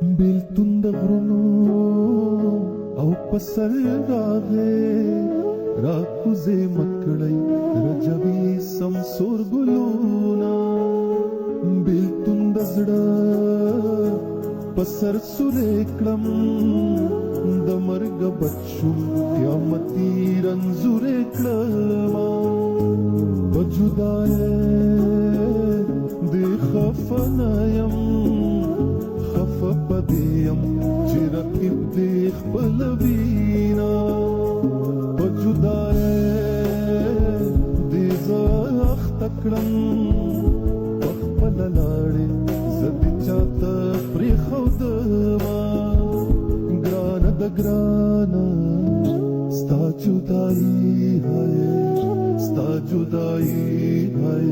بیلتون د غرونو او پسر راغې راکوزې مکړی رجوي سمسور ګلونا بیلتون د زړه پسر سورې کړم د مرګ بچو قیامتي رنځورې کړم په جدای دې خفنایم خفه پدیم چې رقیب دې خپل وینا په جدای دې زه اخته کړم په خپل لارې زه دې چاته پرېښودمه ګرانه د ګرانه ستا جدایي هی ستا جدایي هی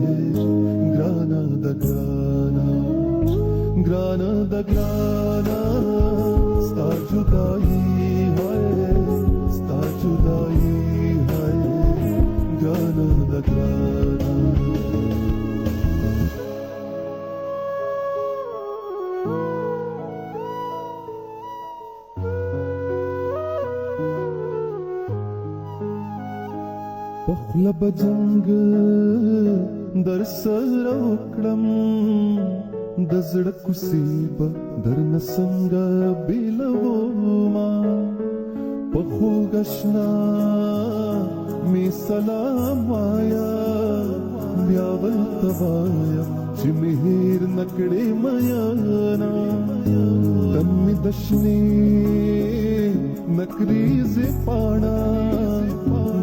ګرانه د ګرانه ګرانه د ګرانه ستا جدایي هی ستا جدایي هی ګرانه د ګرانه پخله بجنګ در سره وکړم د زړه کوڅې به درنه څنګه بېلومه په خوږ اشنا مې سلام وایه بیا ورته وایم چې مې هېر نه کړې میینه تن مې د شنې نکریزې پاڼه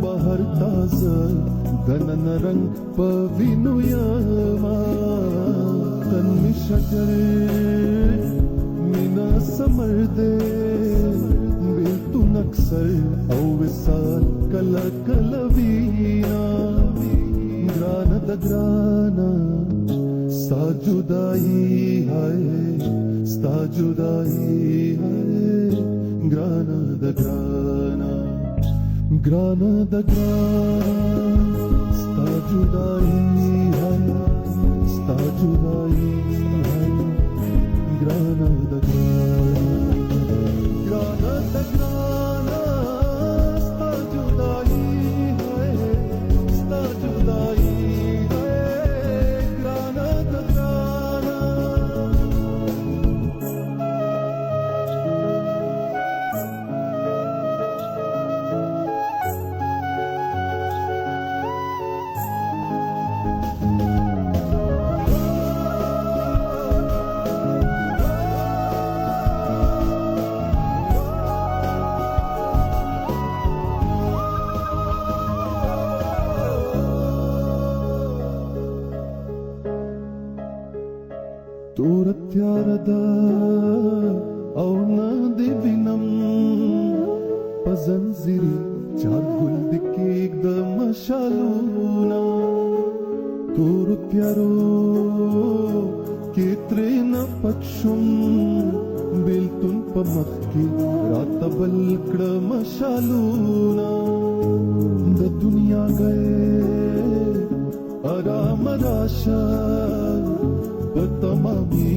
بهر تازه دنن رنگ په وینو یما تن می شجر مینا سمر دے بیلتون اکثر او وصال کلا کلا وینا گرانا دا گرانا ستا جدائی ہے ستا جدائی ہے گرانا دا گرانا گرانا د ګرانه ستا جدایي ہے ستا جدایي ہے ګرانه د ګرانه ګرانه د ګرانه ستا جدایي ہے ستا جدایي ہے ګرانه د ګرانه تور تیار دا او نه دی وینم په زنځیرې چار ګل د کېږ د مشالونه تور تیارو کې ترې نه پټ شوم بیلتون په مخ کې راته بل کړه مشالونه د دنیا گئے آرام راشه په تمامي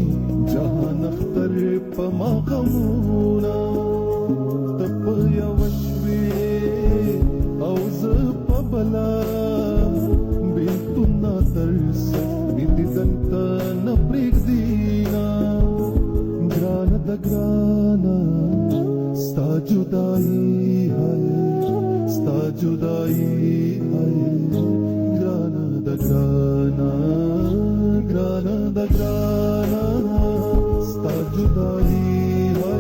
جهان اختر په ما غمونه ته په یوه شوې او زه په بله بیلتون ترڅ مې دیدن ته نه پرېږدي نه ګرانه د ګرانه ستا جدایي ہے ستا جدایي ہے ګرانه د ګرانه ګرانه د ګرانه ستا جدایي ہے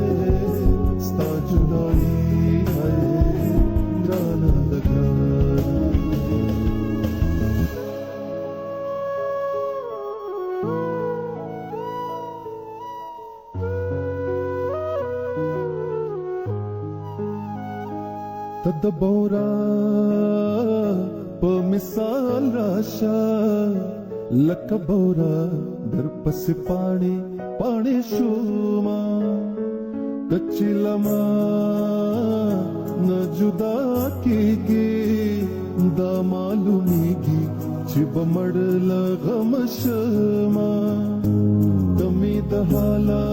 ستا جدایي ہے ګرانه د ګرانه ته د بورا په مثال راشه لکه بورا در پسې پاڼې پاڼې شوما کچې لما نه جدا کېږي دا معلومیږي چې به مړ له غمه شمه د مې د حاله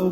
او